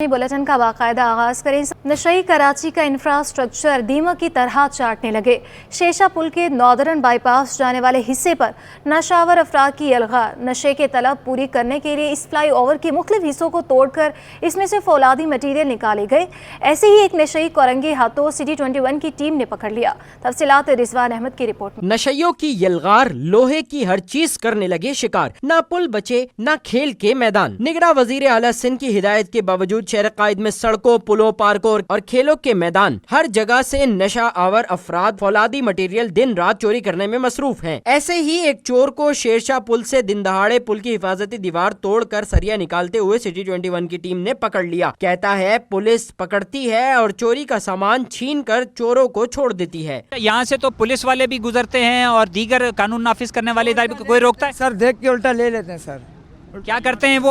Bulletin का बाकायदा आगाज करें। नशई कराची का इंफ्रास्ट्रक्चर दीमक की तरह चाटने लगे। शेषा पुल के नॉर्दर्न बाईपास जाने वाले हिस्से पर नशावर अफराद की यलगार। नशे के तलब पूरी करने के लिए इस फ्लाई ओवर के मुख्तलिफ हिस्सों को तोड़कर इसमें से फौलादी मटीरियल निकाले गए। ऐसे ही एक नशई को रंगे हाथों सिटी 21 की टीम ने पकड़ लिया। तफसीलात रिजवान अहमद की रिपोर्ट में। नशइयों की यलगार लोहे की हर चीज करने लगे शिकार। ना पुल बचे ना खेल के मैदान। निगरां वजीर आला सिंध की हिदायत के बावजूद शहर कायद में सड़कों, पुलों, पार्कों और खेलों के मैदान हर जगह से नशा आवर अफराद फौलादी मटेरियल दिन रात चोरी करने में मसरूफ हैं। ऐसे ही एक चोर को शेरशाह पुल से दिन दहाड़े पुल की हिफाजती दीवार तोड़कर सरिया निकालते हुए सिटी 21 की टीम ने पकड़ लिया। कहता है पुलिस पकड़ती है और चोरी का सामान छीन कर चोरों को छोड़ देती है। यहाँ से तो पुलिस वाले भी गुजरते हैं और दीगर कानून नाफिज करने वाले इदारे भी कोई रोकता है? सर देख के उल्टा ले लेते हैं सर। क्या करते हैं वो?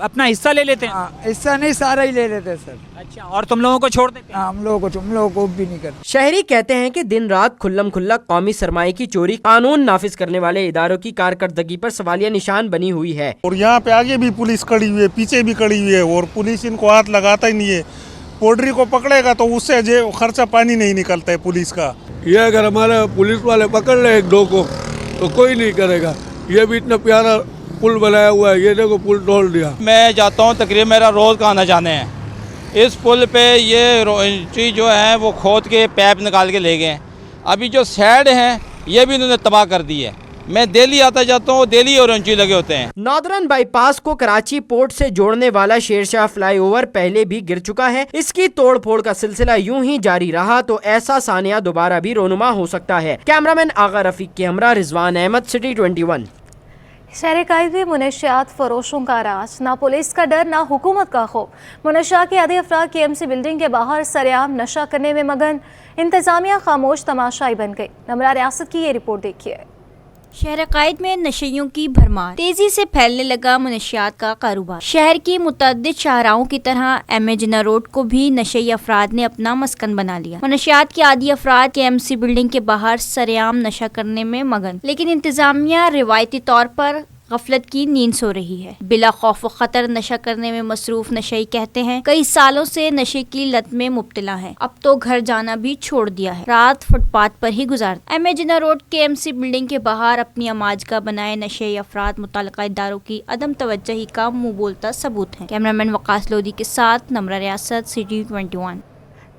अपना हिस्सा ले लेते हैं? हिस्सा नहीं, सारा ही ले लेते हैं सर। अच्छा, और तुम लोगों को छोड़ देते हैं? हम लोगों को भी नहीं करते। शहरी कहते हैं कि दिन रात खुल्लम खुल्ला कौमी सरमाए की चोरी कानून नाफिज करने वाले इदारों की कारकर्दगी पर सवालिया निशान बनी हुई है। और यहाँ पे आगे भी पुलिस खड़ी हुई है, पीछे भी खड़ी हुई है और पुलिस इनको हाथ लगाता ही नहीं है। पोल्ट्री को पकड़ेगा तो उससे जो खर्चा पानी नहीं निकलता है पुलिस का। ये अगर हमारे पुलिस वाले पकड़ ले एक दो को तो कोई नहीं करेगा। ये भी इतना प्यारा पुल बनाया हुआ है, ये देखो पुल तोड़ दिया। मैं जाता हूँ, तकरीबन मेरा रोज़ का आना जाने है। इस पुल पे ये चीज़ जो है वो खोद के पैप निकाल के ले गए। अभी जो साइड हैं ये भी इन्होंने तबाह कर दी है। मैं दिल्ली आता जाता हूँ, दिल्ली और ऊंची लगे होते हैं। नॉर्दर्न बाईपास को कराची पोर्ट से जोड़ने वाला शेरशाह फ्लाईओवर पहले भी गिर चुका है। इसकी तोड़ फोड़ का सिलसिला यूं ही जारी रहा तो ऐसा सानिया दोबारा भी रोनुमा हो सकता है। कैमरामैन आगा रफीक के हमरा रिजवान अहमद, सिटी 21। शहर कायद में मुनशियात फरोशों का राज। ना पुलिस का डर ना हुकूमत का खौफ। मुनशिया के आधे अफराद KMC बिल्डिंग के बाहर सरेआम नशा करने में मगन। इंतजामिया खामोश तमाशाई बन गई। नमरा रियासत की ये रिपोर्ट देखिए। शहर कायद में नशइयों की भरमार। तेजी से फैलने लगा मुनशियात का कारोबार। शहर की मुतअद्दिद शाहराहों की तरह MA जिन्ना रोड को भी नशई अफराद ने अपना मस्कन बना लिया। मुनशियात के आदी अफराद KMC बिल्डिंग के बाहर सरेआम नशा करने में मगन, लेकिन इंतजामिया रिवायती तौर पर गफलत की नींद सो रही है। बिला खौफ व खतर नशा करने में मसरूफ नशई कहते हैं कई सालों से नशे की लत में मुब्तला है। अब तो घर जाना भी छोड़ दिया है, रात फुटपाथ पर ही गुजारते। MA जिन्ना रोड KMC बिल्डिंग के बाहर अपनी अमाज का बनाए नशे अफराद मुतल्लिका इदारों की अदम तवज्जही का मुंह बोलता सबूत है। कैमरामैन वकास लोधी के साथ नमरा रियासत, सिटी 21।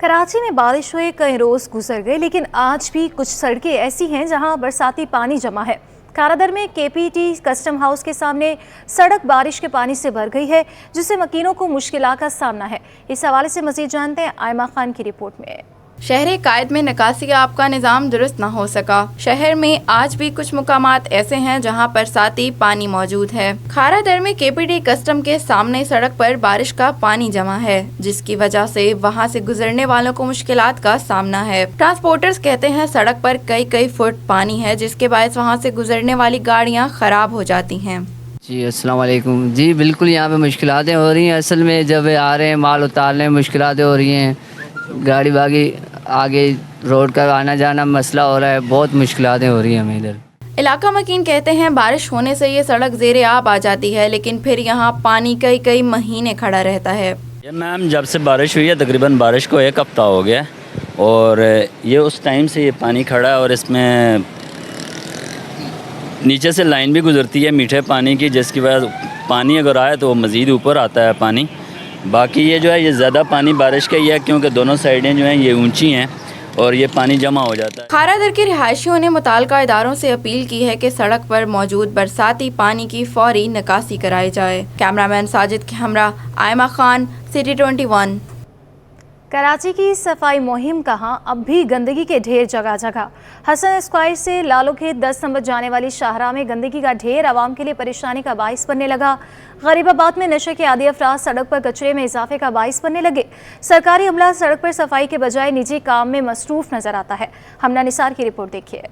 कराची में बारिश हुए कई रोज गुजर गए, लेकिन आज भी कुछ सड़कें ऐसी हैं जहां बरसाती पानी जमा है। कारादर में KPT कस्टम हाउस के सामने सड़क बारिश के पानी से भर गई है, जिससे मकीनों को मुश्किलात का सामना है। इस हवाले से मजीद जानते हैं आयमा खान की रिपोर्ट में। शहर कायद में निकासी आब का निज़ाम दुरुस्त न हो सका। शहर में आज भी कुछ मुकामात ऐसे हैं जहां बरसाती पानी मौजूद है। खारादर में KPT कस्टम के सामने सड़क पर बारिश का पानी जमा है, जिसकी वजह से वहां से गुजरने वालों को मुश्किलात का सामना है। ट्रांसपोर्टर्स कहते हैं सड़क पर कई फुट पानी है, जिसके बायस वहां से गुजरने वाली गाड़ियाँ खराब हो जाती हैं। जी अस्सलाम वालेकुम। जी बिल्कुल यहाँ पे मुश्किलातें हो रही हैं। असल में जब आ रहे हैं माल उतारने में मुश्किलातें हो रही हैं। गाड़ी बागी आगे रोड का आना जाना मसला हो रहा है, बहुत मुश्किलातें हो रही हैं हमें इधर। इलाका मकीन कहते हैं बारिश होने से ये सड़क ज़ेरे आब आ जाती है, लेकिन फिर यहाँ पानी कई महीने खड़ा रहता है। ये मैम जब से बारिश हुई है, तकरीबन बारिश को 1 हफ्ता हो गया और ये उस टाइम से ये पानी खड़ा है और इसमें नीचे से लाइन भी गुजरती है मीठे पानी की, जिसकी वजह पानी अगर आए तो मज़ीद ऊपर आता है पानी। बाकी ये जो है ये ज़्यादा पानी बारिश का ही है, क्योंकि दोनों साइडें जो हैं ये ऊंची हैं और ये पानी जमा हो जाता है। खारादर के रिहायशियों ने मुताल्लिका इदारों से अपील की है कि सड़क पर मौजूद बरसाती पानी की फौरी निकासी कराई जाए। कैमरामैन साजिद के हमरा आयमा खान, सिटी 21। कराची की सफाई मुहिम कहां, अब भी गंदगी के ढेर जगह जगह। हसन स्क्वायर से लालो खेत 10 नंबर जाने वाली शाहराह में गंदगी का ढेर आवाम के लिए परेशानी का बाइस बनने लगा। गरीबाबाद में नशे के आदी अफराद सड़क पर कचरे में इजाफे का बाइस बनने लगे। सरकारी अमला सड़क पर सफाई के बजाय निजी काम में मसरूफ नजर आता है। हमना निसार की रिपोर्ट देखिए।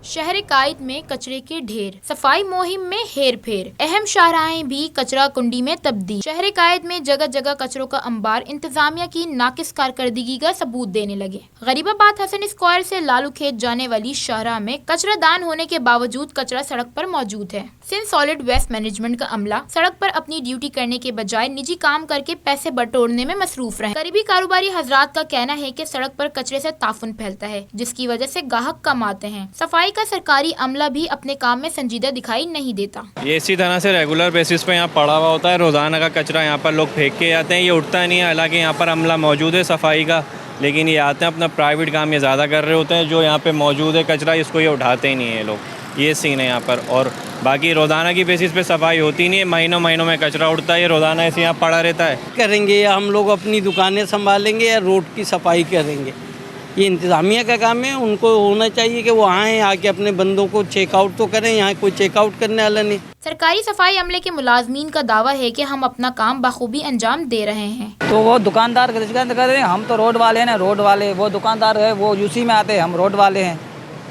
शहर कायद में कचरे के ढेर, सफाई मुहिम में हेर फेर, अहम शाहराहें भी कचरा कुंडी में तब्दील। शहर कायद में जगह जगह कचरों का अंबार इंतजामिया की नाकिस कारकर्दगी का सबूत देने लगे। गरीबाबाद हसन स्क्वायर से लालू खेत जाने वाली शाहराह में कचरा दान होने के बावजूद कचरा सड़क पर मौजूद है। सिंध सॉलिड वेस्ट मैनेजमेंट का अमला सड़क पर अपनी ड्यूटी करने के बजाय निजी काम करके पैसे बटोरने में मसरूफ रहे। गरीबी कारोबारी हजरात का कहना है कि सड़क पर कचरे से ताफुन फैलता है, जिसकी वजह से ग्राहक कम आते हैं। सफाई का सरकारी अमला भी अपने काम में संजीदा दिखाई नहीं देता। ये इसी तरह से रेगुलर बेसिस पे यहाँ पड़ा हुआ होता है। रोजाना का कचरा यहाँ पर लोग फेंक के आते हैं, ये उठता नहीं है। हालांकि यहाँ पर अमला मौजूद है सफाई का, लेकिन ये आते हैं अपना प्राइवेट काम ये ज़्यादा कर रहे होते हैं। जो यहाँ पे मौजूद है कचरा, इसको ये उठाते ही नहीं है लोग। ये सीन है यहाँ पर। और बाकी रोज़ाना की बेसिस पे सफाई होती नहीं है, महीनों महीनों में कचरा उठता है, ये रोज़ाना ऐसे यहाँ पड़ा रहता है। करेंगे या हम लोग अपनी दुकानें संभालेंगे या रोड की सफाई करेंगे, ये इंतज़ामिया का काम है। उनको होना चाहिए कि वो आएँ, आके अपने बंदों को चेकआउट तो करें। यहाँ कोई चेकआउट करने वाला नहीं। सरकारी सफाई अमले के मुलाजमीन का दावा है कि हम अपना काम बखूबी अंजाम दे रहे हैं। तो वो दुकानदार कर रहे हैं, हम तो रोड वाले हैं ना, रोड वाले। वो दुकानदार है वो यूसी में आते हैं, हम रोड वाले हैं,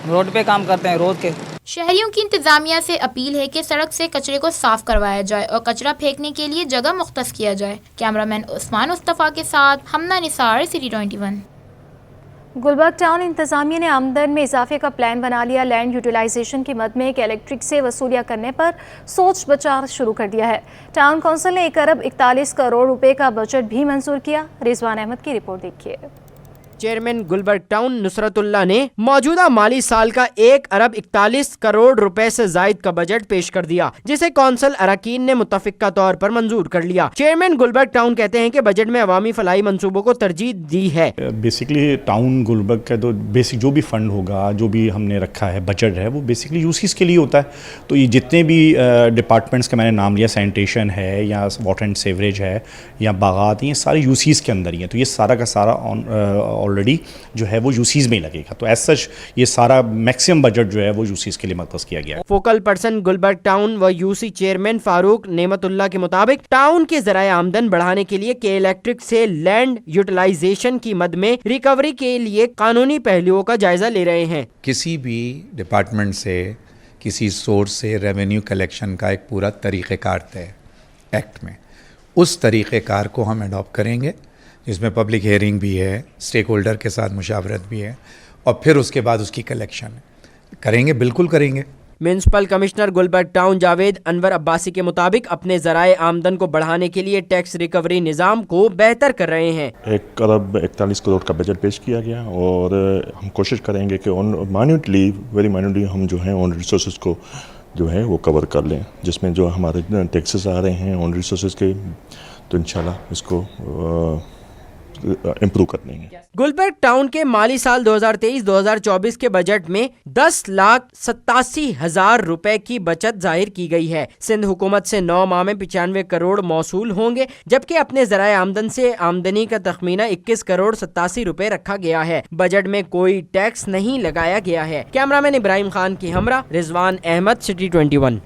रोड पे काम करते हैं रोज के। शहरियों की इंतजामिया से अपील है कि सड़क से कचरे को साफ करवाया जाए और कचरा फेंकने के लिए जगह मुख्तस किया जाए। कैमरामैन उस्मान मुस्तफ़ा के साथ हमना निसार, सिटी 21। गुलबर्ग टाउन इंतजामिया ने आमदन में इजाफे का प्लान बना लिया। लैंड यूटिलाइजेशन की मद में एक इलेक्ट्रिक से वसूलियाँ करने पर सोच विचार शुरू कर दिया है। टाउन काउंसिल ने 1 अरब 41 करोड़ रुपए का बजट भी मंजूर किया। रिजवान अहमद की रिपोर्ट देखिए। चेयरमैन गुलबर्ग टाउन नुसरतुल्लाह ने मौजूदा माली साल का 1 अरब 41 करोड़ रुपए से जायद का बजट पेश कर दिया, जिसे कौंसिल अरकान ने मुत्तफिका तौर पर मंजूर कर लिया। चेयरमैन गुलबर्ग टाउन कहते हैं कि बजट में अवामी फलाही मंसूबों को तरजीह दी है। बेसिकली टाउन गुलबर्ग का तो बेसिक जो भी फंड होगा, जो भी हमने रखा है बजट है, वो बेसिकली यूसीज के लिए होता है। तो ये जितने भी डिपार्टमेंट्स का मैंने नाम लिया, सैनिटेशन है या वाटर एंड सीवरेज है या बागात, ये सारे यूसीज के अंदर ही है। तो ये सारा का सारा ऑलरेडी जो है वो यूसीज में ही लगेगा। तो एज सच ये सारा मैक्सिमम बजट जो है वो यूसीज के लिए मख्तस किया गया है। फोकल पर्सन गुलबर्ग टाउन व यूसी चेयरमैन फारूक नेमतुल्लाह के मुताबिक टाउन के ज़राए आमदन बढ़ाने के लिए के इलेक्ट्रिक से लैंड यूटिलाइजेशन की मद में रिकवरी के लिए कानूनी पहलुओं का जायजा ले रहे हैं। किसी भी डिपार्टमेंट से, किसी सोर्स से रेवेन्यू कलेक्शन का एक पूरा तरीक़ेकार तय एक्ट में, उस तरीक़ेकार को हम अडॉप्ट करेंगे, जिसमें पब्लिक हेयरिंग भी है, स्टेक होल्डर के साथ मुशावरत भी है, और फिर उसके बाद उसकी कलेक्शन करेंगे, बिल्कुल करेंगे। Municipal commissioner Gulberg town Javed Anwar Abbasi के मुताबिक अपने ज़राए आमदन को बढ़ाने के लिए टैक्स रिकवरी निज़ाम को बेहतर कर रहे हैं। 1 अरब 41 करोड़ का बजट पेश किया गया और हम कोशिश करेंगे कि वेरी माइन्यूटली हम जो है ऑन रिसोर्सेज को जो है वो कवर कर लें, जिसमें जो हमारे टैक्सेस आ रहे हैं ऑन रिसोर्सेज के, तो इंशाल्लाह इसको इम्प्रूव कर देंगे। गुलबर्ग टाउन के माली साल 2023-2024 के बजट में 10,87,000 रुपए की बचत जाहिर की गई है। सिंध हुकूमत से 9 माह में 95 करोड़ मौसूल होंगे, जबकि अपने ज़राए आमदन से आमदनी का तखमीना 21 करोड़ 87 रुपए रखा गया है। बजट में कोई टैक्स नहीं लगाया गया है। कैमरामैन इब्राहिम खान की हमरा, रिजवान अहमद, सिटी 21।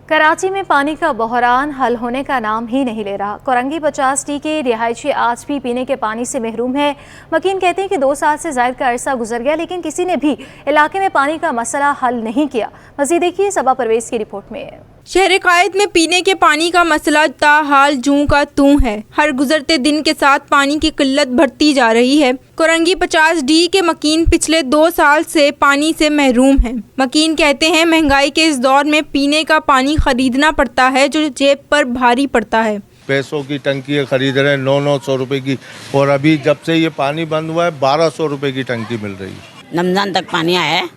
कराची में पानी का बहरान हल होने का नाम ही नहीं ले रहा। कोरंगी 50D के रिहायशी आज भी पीने के पानी से महरूम है। मकीन कहते हैं कि 2 साल से ज़ायद का अरसा गुजर गया, लेकिन किसी ने भी इलाके में पानी का मसला हल नहीं किया। मज़ीद देखिए सबा परवेज की रिपोर्ट में। शहर कायद में पीने के पानी का मसला ताहाल जूं का तूं है। हर गुजरते दिन के साथ पानी की किल्लत बढ़ती जा रही है। कोरंगी 50D के मकीन पिछले 2 साल से पानी से महरूम हैं। मकीन कहते हैं महंगाई के इस दौर में पीने का पानी खरीदना पड़ता है, जो जेब पर भारी पड़ता है। पैसों की टंकी खरीद रहे हैं 900 रुपए की, और अभी जब से ये पानी बंद हुआ है 1200 रुपए की टंकी मिल रही है। रमजान तक पानी आया है,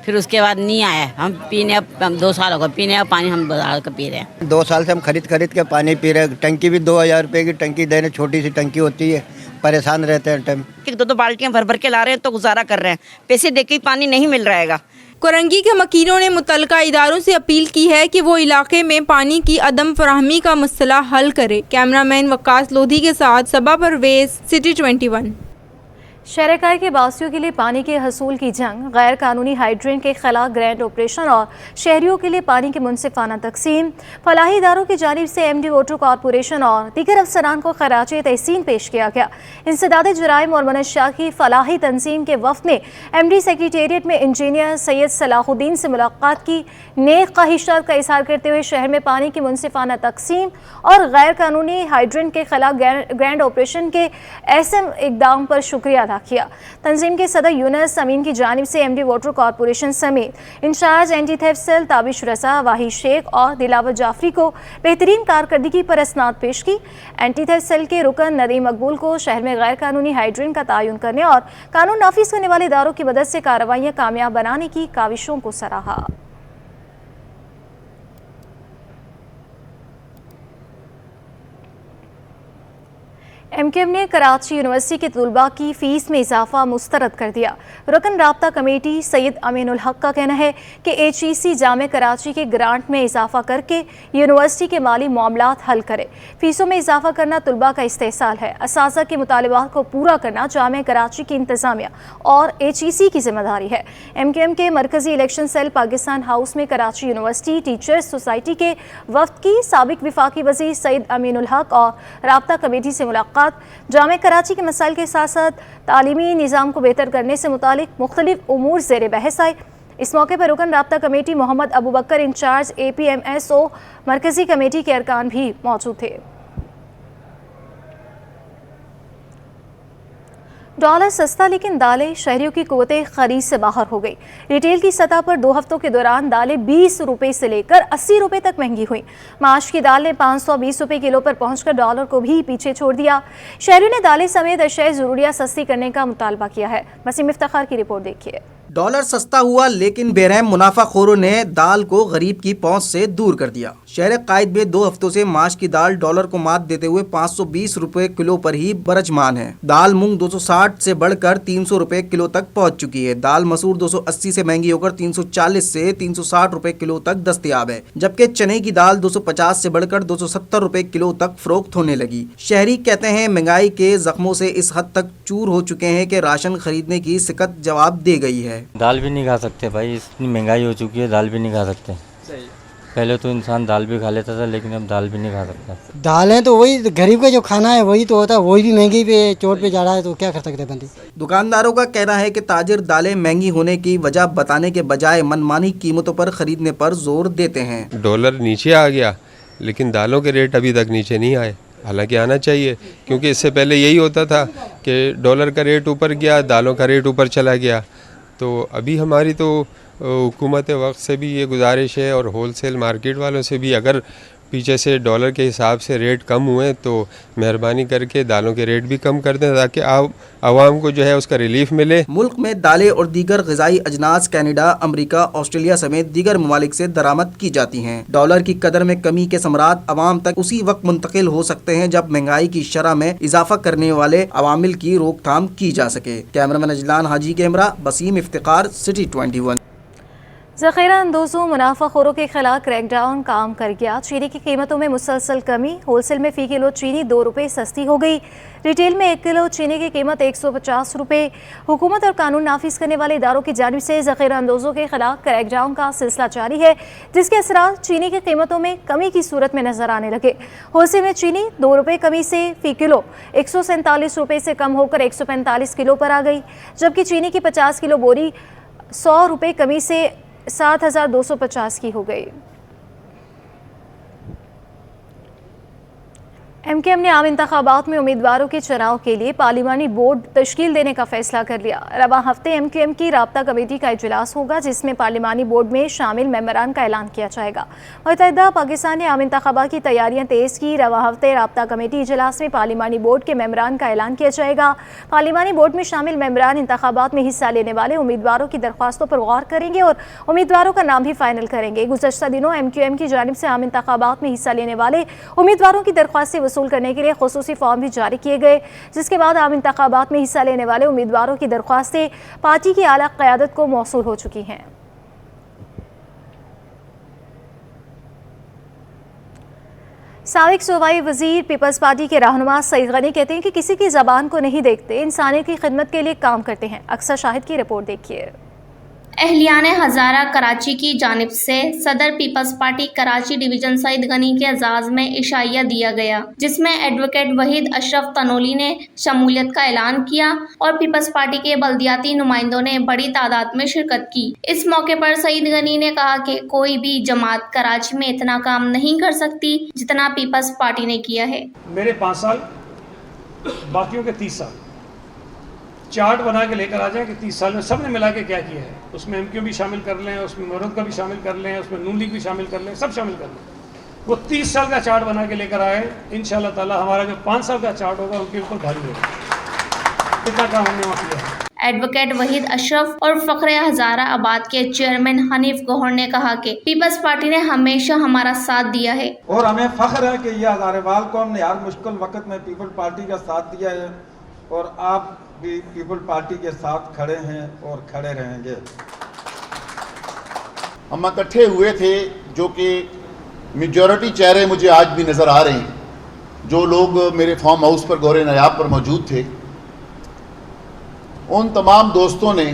फिर उसके बाद नहीं आया। हम पीने अब 2 साल हो गए पीने का पानी, हम बाजार का पी रहे हैं। 2 साल से हम खरीद के पानी पी रहे हैं। टंकी भी 2000 रुपए की टंकी देने, छोटी सी टंकी होती है, परेशान रहते हैं टाइम। 2 बाल्टियाँ भर के ला रहे हैं तो गुजारा कर रहे हैं, पैसे दे के पानी नहीं मिल रहेगा। कोरंगी के मकीनों ने मुतल्लिका इदारों से अपील की है कि वो इलाके में पानी की अदम फराहमी का मसला हल करे। कैमरामैन वकास लोधी के साथ सबा परवेज, सिटी 21। शहर के बासियों के लिए पानी के हसूल की जंग, गैर कानूनी हाइड्रेंट के खिलाफ ग्रैंड ऑपरेशन और शहरियों के लिए पानी की मुनसिफाना तकसीम, फलाही इदारों की जानिब से MD वाटर कॉरपोरेशन और दीगर अफसरान को खराज तहसीन पेश किया गया। इंसदाद जुराइम और मनशा की फलाही तंजीम के वफ्द ने MD सेक्रेटेरिएट में इंजीनियर सैयद सलाहुद्दीन से मुलाकात की। नेक ख्वाहिशात का इजहार करते हुए शहर में पानी की मुनसिफाना तकसीम और गैर कानूनी हाइड्रेंट के खिलाफ ग्रैंड ऑपरेशन के अहम इकदाम पर शुक्रिया किया। तंजीम के सदर यूनुस अमीन की जानिब से MD वाटर कॉरपोरेशन समेत incharge anti theft cell Tabish Raza, Wahid Sheikh और दिलावर जाफरी को बेहतरीन कारकर्दगी पर असनाद पेश की। एंटी थेफ्ट सेल के रुकन नदीम मकबूल को शहर में गैर कानूनी हाइड्रेंट का तयन करने और कानून नाफिज करने वाले इदारों की मदद से कार्रवाइयाँ कामयाब बनाने की काविशों को सराहा। MKM ने कराची यूनिवर्सिटी के तलबा की फ़ीस में इजाफा मुस्तरद कर दिया। रुकन राब्ता कमेटी सैयद अमीनुल हक का कहना है कि HEC जामे कराची के ग्रांट में इजाफा करके यूनिवर्सिटी के माली मामलात हल करे। फ़ीसों में इजाफा करना तलबा का इस्तेहसाल है। असातिज़ा के मुतालबात को पूरा करना जामे कराची की इंतज़ामिया और HEC की जिम्मेदारी है। MKM के मरकज़ी इलेक्शन सेल पाकिस्तान हाउस में कराची यूनिवर्सिटी टीचर्स सोसाइटी के वफ्द की साबिक विफाकी वज़ीर सैयद अमीनुल हक और राब्ता कमेटी से मुलाकात, जामे कराची के मसाइल के साथ साथ तालीमी निज़ाम को बेहतर करने से मुतालिक मुख्तलिफ उमूर ज़ेर बहस आए। इस मौके पर रुकन राब्ता कमेटी मोहम्मद अबू बकर, इंचार्ज APMSO मरकज़ी कमेटी के अरकान भी मौजूद थे। डॉलर सस्ता लेकिन दालें शहरियों की कुव्वते खरीद से बाहर हो गई। रिटेल की सतह पर 2 हफ्तों के दौरान दालें 20 रुपये से लेकर 80 रुपये तक महंगी हुई। माश की दाल ने 520 रुपये किलो पर पहुंचकर डॉलर को भी पीछे छोड़ दिया। शहरियों ने दालें समेत अशयाए ज़रूरियात सस्ती करने का मुतालबा किया है। वसीम इफ्तिखार की रिपोर्ट देखिए। डॉलर सस्ता हुआ लेकिन बेरहम मुनाफाखोरों ने दाल को गरीब की पहुंच से दूर कर दिया। शहर कायद में 2 हफ्तों से माश की दाल डॉलर को मात देते हुए 520 रुपए किलो पर ही बरजमान है। दाल मूंग 260 से बढ़कर 300 रुपए किलो तक पहुंच चुकी है। दाल मसूर 280 से महंगी होकर 340 से 360 रुपए किलो तक दस्तयाब है, जबकि चने की दाल 250 से बढ़कर 270 रुपए किलो तक फरोख्त होने लगी। शहरी कहते हैं महंगाई के जख्मों से इस हद तक चूर हो चुके हैं कि राशन खरीदने की सिकत जवाब दे गई है। दाल भी नहीं खा सकते भाई, इतनी महंगाई हो चुकी है, दाल भी नहीं खा सकते। पहले तो इंसान दाल भी खा लेता था, लेकिन अब दाल भी नहीं खा सकता। दालें तो वही गरीब का जो खाना है वही तो होता है, वही भी महंगी पे चोट पे जा रहा है, तो क्या कर सकते हैं बंदी। दुकानदारों का कहना है कि ताजिर दालें महंगी होने की वजह बताने के बजाय मनमानी कीमतों पर खरीदने पर जोर देते हैं। डॉलर नीचे आ गया लेकिन दालों के रेट अभी तक नीचे नहीं आए, हालांकि आना चाहिए, क्योंकि इससे पहले यही होता था कि डॉलर का रेट ऊपर गया, दालों का रेट ऊपर चला गया। तो अभी हमारी तो हुकूमत वक्त से भी ये गुजारिश है और होलसेल मार्केट वालों से भी, अगर पीछे से डॉलर के हिसाब से रेट कम हुए तो मेहरबानी करके दालों के रेट भी कम कर दें ताकि आवाम को जो है उसका रिलीफ मिले। मुल्क में दालें और दीगर ग़िज़ाई अजनास कनाडा, अमेरिका, ऑस्ट्रेलिया समेत दीगर ममालिक से दरामद की जाती हैं। डॉलर की कदर में कमी के समरात आवाम तक उसी वक्त मुंतकिल हो सकते हैं जब महंगाई की शरह में इजाफा करने वाले अवामिल की रोकथाम की जा सके। कैमरामैन अजलान हाजी के हमरा वसीम इफ्तिखार, सिटी 21। ज़ख़ीरा अंदोज़ों मुनाफाखोरों के खिलाफ क्रैकडाउन काम कर गया। चीनी की कीमतों में मुसलसल कमी, होलसेल में फ़ी किलो चीनी 2 रुपये सस्ती हो गई। रिटेल में 1 किलो चीनी की कीमत 150 रुपये। हुकूमत और कानून नाफिज करने वाले इदारों की जानिब से ज़ख़ीरा अंदोज़ों के खिलाफ क्रैकडाउन का सिलसिला जारी है, जिसके असरात चीनी की कीमतों में कमी की सूरत में नजर आने लगे। होलसेल में चीनी 2 रुपये कमी से फ़ी किलो 147 रुपये से कम होकर 145 किलो पर आ गई, जबकि चीनी की 50 किलो बोरी 100 रुपये कमी से 7,250 की हो गई। MKM ने आम इंतखाबात में उम्मीदवारों के चुनाव के लिए पार्लिमानी बोर्ड तश्कील देने का फैसला कर लिया। रवा हफ्ते MKM की राब्ता कमेटी का इजलास होगा, जिसमें पार्लिमानी बोर्ड में शामिल मेंबरान का ऐलान किया जाएगा। मुत्तहिदा पाकिस्तान ने आम इंतखाबात की तैयारियां तेज़ की। रवा हफ्ते राब्ता कमेटी इजलास में पार्लिमानी बोर्ड के मेंबरान का ऐलान किया जाएगा। पार्लिमानी बोर्ड में शामिल मेंबरान इंतखाबात में हिस्सा लेने वाले उम्मीदवारों की दरख्वास्तों पर गौर करेंगे और उम्मीदवारों का नाम भी फाइनल करेंगे। गुज़श्ता दिनों MKM की जानिब से आम इंतखाबात में हिस्सा लेने वाले उम्मीदवारों की दरख्वास्तें वसूल करने के लिए खुसूसी फॉर्म भी जारी किए गए, जिसके बाद आम इंतखाबात में हिस्सा लेने वाले उम्मीदवारों की दरख्वास्तें पार्टी की आला क़यादत को मौसूल हो चुकी हैं। سابق صوبائی وزیر پیپلز پارٹی کے رہنما سعید غنی کہتے ہیں کہ کسی کی زبان کو نہیں دیکھتے، انسانیت کی خدمت کے لیے کام کرتے ہیں۔ اکثر شاہد کی رپورٹ دیکھیے۔ اہلیان ہزارہ کراچی کی جانب سے صدر Peoples party Karachi division Saeed Ghani کے اعزاز میں عشائیہ دیا گیا، جس میں ایڈوکیٹ وحید اشرف تنولی نے شمولیت کا اعلان کیا اور پیپلز پارٹی کے بلدیاتی نمائندوں نے بڑی تعداد میں شرکت کی۔ اس موقع پر سعید غنی نے کہا کہ کوئی بھی جماعت کراچی میں اتنا کام نہیں کر سکتی جتنا پیپلز پارٹی نے کیا ہے۔ میرے 5 سال، باقیوں کے 30 سال چارٹ بنا کے لے کر آ جائیں کہ 30 سال میں سب نے ملا کے کیا کیا ہے، اس میں MQ بھی شامل کر لیں، اس میں مرد کا بھی شامل کر لیں، اس میں نون لیگ بھی شامل کر لیں، سب شامل کر لیں۔ وہ 30 سال کا چارٹ بنا کے لے کر آئے، انشاءاللہ تعالی ہمارا جو 5 سال کا چارٹ ہوگا ان کے اوپر بھاری ہوگا۔ کتنا کام ہم نے وہاں کیا ہے۔ ایڈوکیٹ وحید اشرف اور فخر ہزارہ آباد کے چیئرمین حنیف گوہر نے کہا کہ پیپلز پارٹی نے ہمیشہ ہمارا ساتھ دیا ہے اور ہمیں فخر ہے کہ یہ ہزاروال قوم نے ہر مشکل وقت میں پیپل پارٹی کا ساتھ دیا ہے اور آپ بھی پیپل پارٹی کے ساتھ کھڑے ہیں اور کھڑے رہیں گے۔ ہم اکٹھے ہوئے تھے جو کہ میجورٹی چہرے مجھے آج بھی نظر آ رہے ہیں، جو لوگ میرے فارم ہاؤس پر گورے نایاب پر موجود تھے، ان تمام دوستوں نے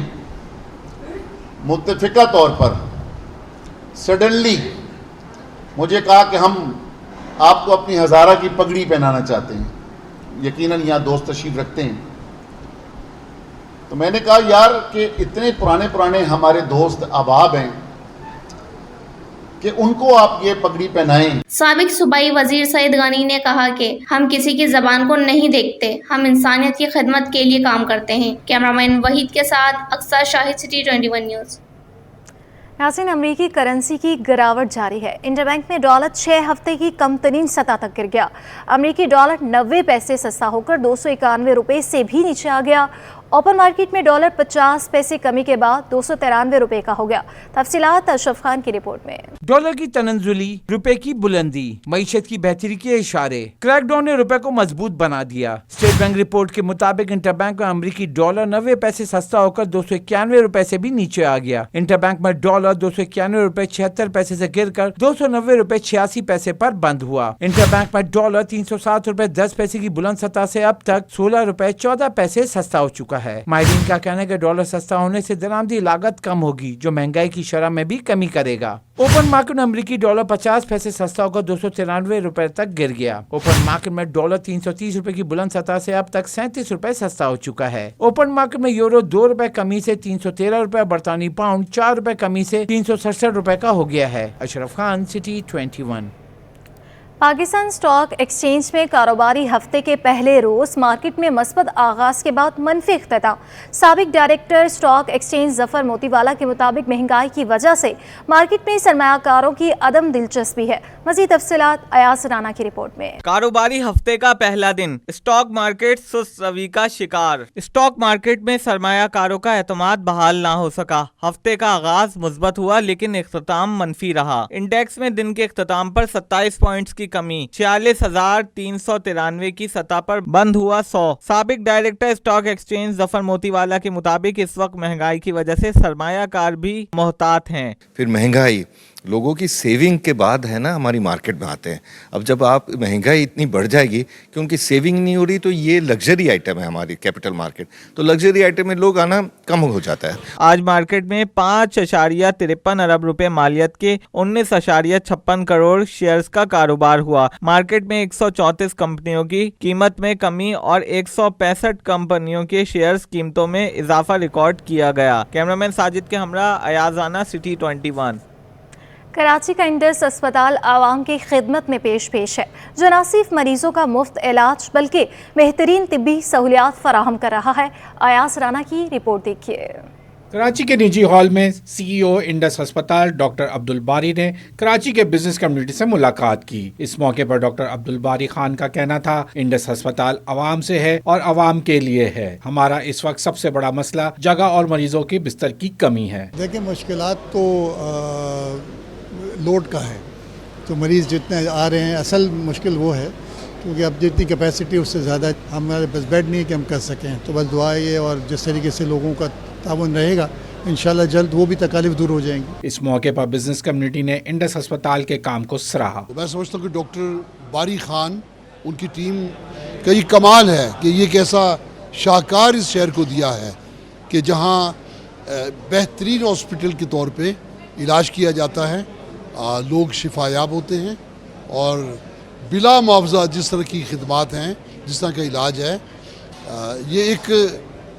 متفقہ طور پر سڈنلی مجھے کہا کہ ہم آپ کو اپنی ہزارہ کی پگڑی پہنانا چاہتے ہیں، یقیناً یہاں دوست تشریف رکھتے ہیں۔ تو میں نے کہا یار کہ اتنے پرانے ہمارے دوست احباب ہیں کہ ان کو آپ یہ پگڑی پہنائیں۔ سابق صوبائی وزیر سعید غنی نے کہا کہ ہم کسی کی زبان کو نہیں دیکھتے، ہم انسانیت کی خدمت کے لیے کام کرتے ہیں۔ کیمرامین وحید کے ساتھ اکثر شاہد، سٹی 21 نیوز۔ ناظرین، امریکی کرنسی کی گراوٹ جاری ہے۔ انٹر بینک میں ڈالر 6 ہفتے کی کم ترین سطح تک گر گیا۔ امریکی ڈالر 90 پیسے سستا ہو کر 291 روپے سے بھی نیچے آ گیا۔ اوپن مارکیٹ میں ڈالر 50 پیسے کمی کے بعد 293 روپے کا ہو گیا۔ تفصیلات اشرف خان کی رپورٹ میں۔ ڈالر کی تنزلی، روپے کی بلندی، معیشت کی بہتری کے اشارے۔ کریک ڈاؤن نے روپے کو مضبوط بنا دیا۔ اسٹیٹ بینک رپورٹ کے مطابق انٹر بینک میں امریکی ڈالر 90 پیسے سستا ہو کر 291 روپے سے بھی نیچے آ گیا۔ انٹر بینک میں ڈالر 291 روپے 76 پیسے سے گر کر 290 روپے 86 پیسے پر بند ہوا۔ انٹر بینک میں ڈالر 307 روپے 10 پیسے کی بلند سطح سے اب تک 16 روپے 14 پیسے سستا ہو چکا ہے۔ ماہرین کا کہنا ہے کہ ڈالر سستا ہونے سے درآمدی لاگت کم ہوگی، جو مہنگائی کی شرح میں بھی کمی کرے گا۔ اوپن مارکیٹ میں امریکی ڈالر 50 پیسے سستا ہو کر 293 روپے تک گر گیا۔ اوپن مارکیٹ میں ڈالر 330 روپے کی بلند سطح سے اب تک 37 روپے سستا ہو چکا ہے۔ اوپن مارکیٹ میں یورو 2 روپے کمی سے 313 روپے، برطانوی پاؤنڈ 4 روپے کمی سے 367 روپے کا ہو گیا ہے۔ Ashraf Khan, city 21۔ Pakistan stock exchange میں کاروباری ہفتے کے پہلے روز مارکیٹ میں مثبت آغاز کے بعد منفی اختتام۔ سابق ڈائریکٹر اسٹاک ایکسچینج ظفر موتی والا کے مطابق مہنگائی کی وجہ سے مارکیٹ میں سرمایہ کاروں کی عدم دلچسپی ہے۔ مزید تفصیلات ایاز رانا کی رپورٹ میں۔ کاروباری ہفتے کا پہلا دن، اسٹاک مارکیٹ سست روی کا شکار۔ اسٹاک مارکیٹ میں سرمایہ کاروں کا اعتماد بحال نہ ہو سکا۔ ہفتے کا آغاز مثبت ہوا لیکن اختتام منفی رہا۔ انڈیکس میں دن کے اختتام پر 27 پوائنٹس کی کمی، 46,393 کی سطح پر بند ہوا 100۔ سابق ڈائریکٹر اسٹاک ایکسچینج ظفر موتی والا کے مطابق اس وقت مہنگائی کی وجہ سے سرمایہ کار بھی محتاط ہیں۔ پھر مہنگائی لوگوں کی سیونگ کے بعد ہے نا ہماری مارکیٹ میں آتے ہیں۔ اب جب آپ مہنگائی اتنی بڑھ جائے گی کہ ان کی سیونگ نہیں ہو رہی، تو یہ لگژری آئٹم ہے ہماری کیپٹل مارکیٹ، تو لگژری آئٹم میں لوگ آنا کم ہو جاتا ہے۔ آج مارکیٹ میں 5.53 ارب روپے مالیت کے 19.56 کروڑ شیئرز کا کاروبار ہوا۔ مارکیٹ میں 134 کمپنیوں کی قیمت میں کمی اور 165 کمپنیوں کے شیئرز قیمتوں میں اضافہ ریکارڈ کیا گیا۔ کیمرامین ساجد کے ہمراہ ایاز رانا، سٹی 21۔ کراچی کا انڈس اسپتال عوام کی خدمت میں پیش ہے، جو نہ صرف مریضوں کا مفت علاج بلکہ بہترین طبی سہولیات فراہم کر رہا ہے۔ ایاز رانا کی رپورٹ دیکھیے۔ کراچی کے نجی ہال میں سی ای او انڈس ہسپتال ڈاکٹر عبدالباری نے کراچی کے بزنس کمیونٹی سے ملاقات کی۔ اس موقع پر ڈاکٹر عبدالباری خان کا کہنا تھا، انڈس ہسپتال عوام سے ہے اور عوام کے لیے ہے۔ ہمارا اس وقت سب سے بڑا مسئلہ جگہ اور مریضوں کی بستر کی کمی ہے۔ دیکھیں، مشکلات تو لوڈ کا ہے، تو مریض جتنے آ رہے ہیں، اصل مشکل وہ ہے کیونکہ اب جتنی کیپیسٹی اس سے زیادہ ہمارے پاس بیڈ نہیں کہ ہم کر سکیں۔ تو بس دعا یہ اور جس طریقے سے لوگوں کا تعاون رہے گا इंशाल्लाह जल्द वो भी तकालीफ दूर हो जाएंगी। इस मौके पर बिजनेस कम्युनिटी ने इंडस अस्पताल के काम को सराहा। मैं समझता हूँ कि डॉक्टर बारी खान उनकी टीम का ये कमाल है कि ये कैसा शाहकार इस शहर को दिया है कि जहाँ बेहतरीन हॉस्पिटल के तौर पे इलाज किया जाता है, लोग शिफायाब होते हैं और बिला मुआवजा जिस तरह की खिदमात हैं, जिस तरह का इलाज है, ये एक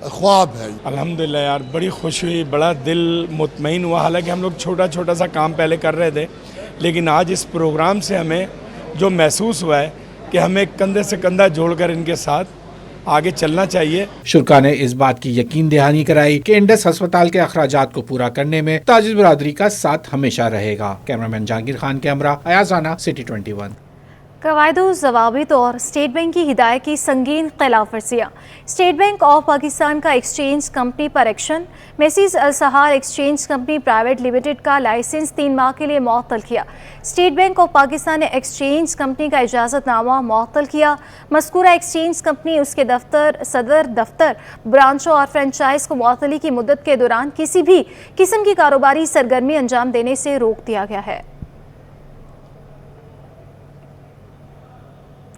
ख्वाब है। अल्हम्दुलिल्लाह यार, बड़ी खुश हुई, बड़ा दिल मुतमईन हुआ। हालांकि हम लोग छोटा छोटा सा काम पहले कर रहे थे, लेकिन आज इस प्रोग्राम से हमें जो महसूस हुआ है कि हमें कंधे से कंधा जोड़कर इनके साथ आगे चलना चाहिए। शुरा ने इस बात की यकीन दहानी कराई कि इंडस अस्पताल के अखराजात को पूरा करने में ताजिर बरादरी का साथ हमेशा रहेगा। कैमरामैन जहांगीर खान कैमरा, अयाजाना, सिटी 21। कवायदो ज़वाबित और स्टेट बैंक की हिदायत की संगीन खिलाफ वर्जियाँ। स्टेट बैंक ऑफ पाकिस्तान का एक्सचेंज कंपनी पर action. Messrs Al Sahar exchange company private limited का लाइसेंस 3 माह के लिए मुअत्तल किया। स्टेट बैंक ऑफ पाकिस्तान ने एक्सचेंज कंपनी का इजाज़तनामा मुअत्तल किया। मज़कूरा एक्सचेंज कंपनी, उसके दफ्तर, सदर दफ्तर, ब्रांचों और फ्रेंचाइज को मुअत्तली की मुद्दत के दौरान किसी भी किस्म की कारोबारी सरगर्मी अंजाम देने से रोक दिया गया है।